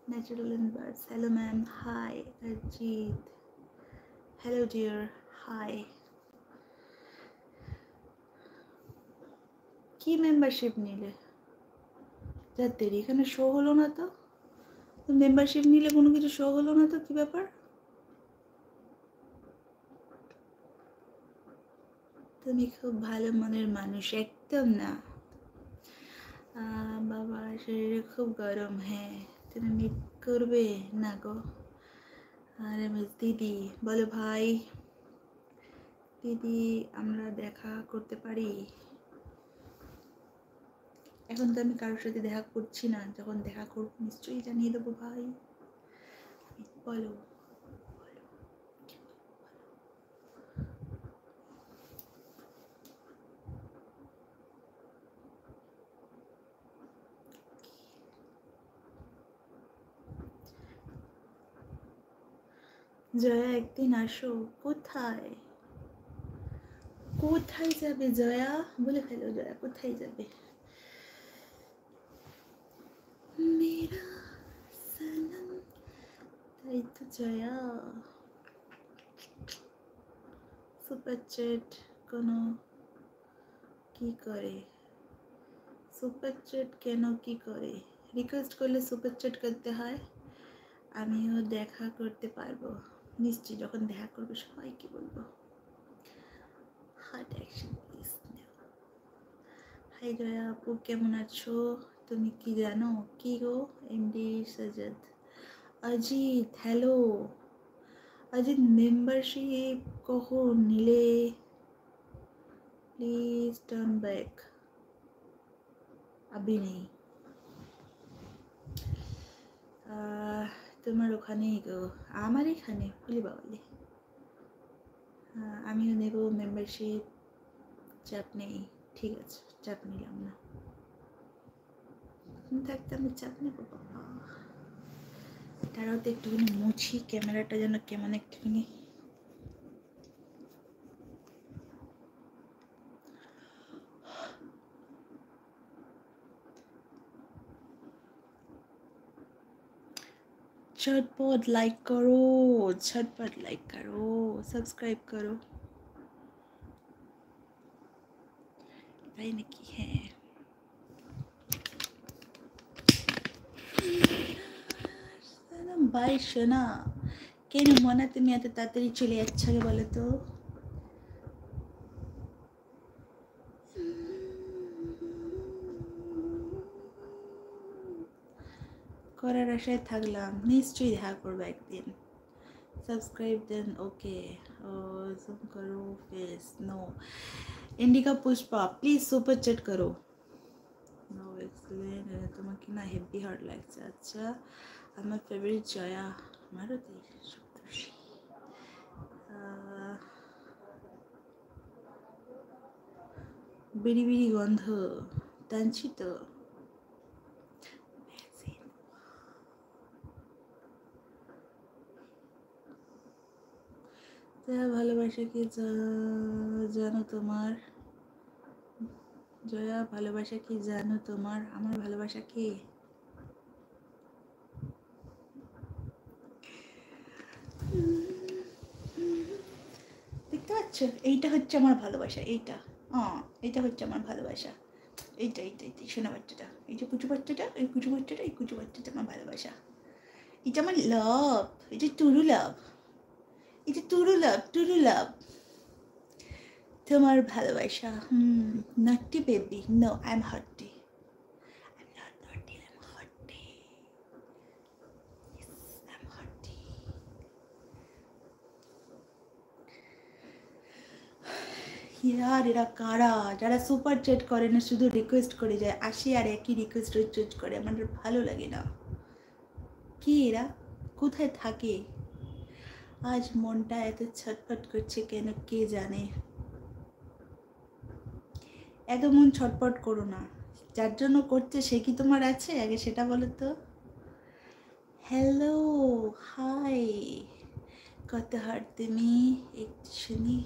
Natural and birds. Hello, ma'am. Hi, Ajit. Hello, dear. Hi. কি membership নিলে? যাদের এখানে শো হলো না তো? মেম্বারশিপ নিলে কোনো কিছু শো হলো না তো, কি ব্যাপার? তুমি খুব ভালো মনের মানুষ, একদম না। বাবা শরীরে খুব গরম। হ্যাঁ, তুমি মিট করবে না গো? আরে দিদি বলো ভাই, দিদি আমরা দেখা করতে পারি? এখন তো আমি কারোর সাথে দেখা করছি না, যখন দেখা করবো নিশ্চয়ই জানিয়ে দেবো ভাই। বলো জয়া, একদিন আসো। কোথায়? কোথায় যাবে জয়া? বলে ফেলো জয়া, কোথায় যাবে? মেরা সনম। তাই তো জয়া। সুপার চ্যাট কোনো কি করে? সুপার চ্যাট কেন কি করে? রিকোয়েস্ট করলে সুপার চ্যাট করতে হয়। আমিও দেখা করতে পারবো নিশ্চয়ই, যখন দেখা করবে সবাইকে বলবো। Heart action please. Hi Joya আপু, কেমন আছো? তুমি কি জানো? কি গো MD Sajjad? Ajit hello. Ajit membership কখন নিলে? Please turn back. আবি নেই। তোমার ওখানেই গো, আমার এখানে বলি বাবালি। আমিও নেব মেম্বারশিপ। চাপ নেই, ঠিক আছে, চাপ নিলাম না। থাকতে আমি চাপ নেব বাবা। তারাও তো একটুখানি মুছি, ক্যামেরাটা যেন কেমন একটুখানি। झटपट लाइक करो, झटपट लाइक करो, सब्सक्राइब करो। তাই নাকি? হ্যাঁ, বাই সোনা। কেন মনে তুমি এত তাড়াতাড়ি চলে যাচ্ছ বলো তো? করার আশায় থাকলাম, নিশ্চয়ই দেখা করবো একদিন। Subscribe then okay. जूम करो face. No Indica Pushpa please super chat करो। No explain. তোমাকে না হেভি হার্ড লাগছে। আচ্ছা, আমার ফেভারিট জয়া মারুতি সপ্তর্ষি। বিড়ি বিড়ি গন্ধ টানছি তো। জয়া ভালোবাসা কি জানো তোমার? জয়া ভালোবাসা কি জানো তোমার? আমার ভালোবাসা কি? দেখতে পাচ্ছ, এইটা হচ্ছে আমার ভালোবাসা। এইটা এইটা হচ্ছে আমার ভালোবাসা। এইটা এইটা এইটা শোনা বাচ্চাটা, এই যে কুচু বাচ্চাটা, এই কুচু বাচ্চাটা, এই কুচু বাচ্চাটা আমার ভালোবাসা। এটা আমার লাভ, এটা টুরু লাভ, এটা টুরু লাভ, টুরু লাভ। তোমার ভালোবাসা। Naughty baby, no I am hearty. I am not naughty, I am hearty. I am hearty. ইয়ার এরা কারা যারা সুপার চ্যাট করে না, শুধু রিকোয়েস্ট করে যায়, আসে আর একই রিকোয়েস্ট রিকোয়েস্ট করে, আমার ভালো লাগে না। কি এরা কোথায় থাকে? আজ মনটা এত ছটফট করছে কেন কে জানে। এত মন ছটফট করো না, যার জন্য করছে সে কি তোমার আছে আগে সেটা বলো তো। হ্যালো, হাই, কত হার্ট তুমি একটু শুনি।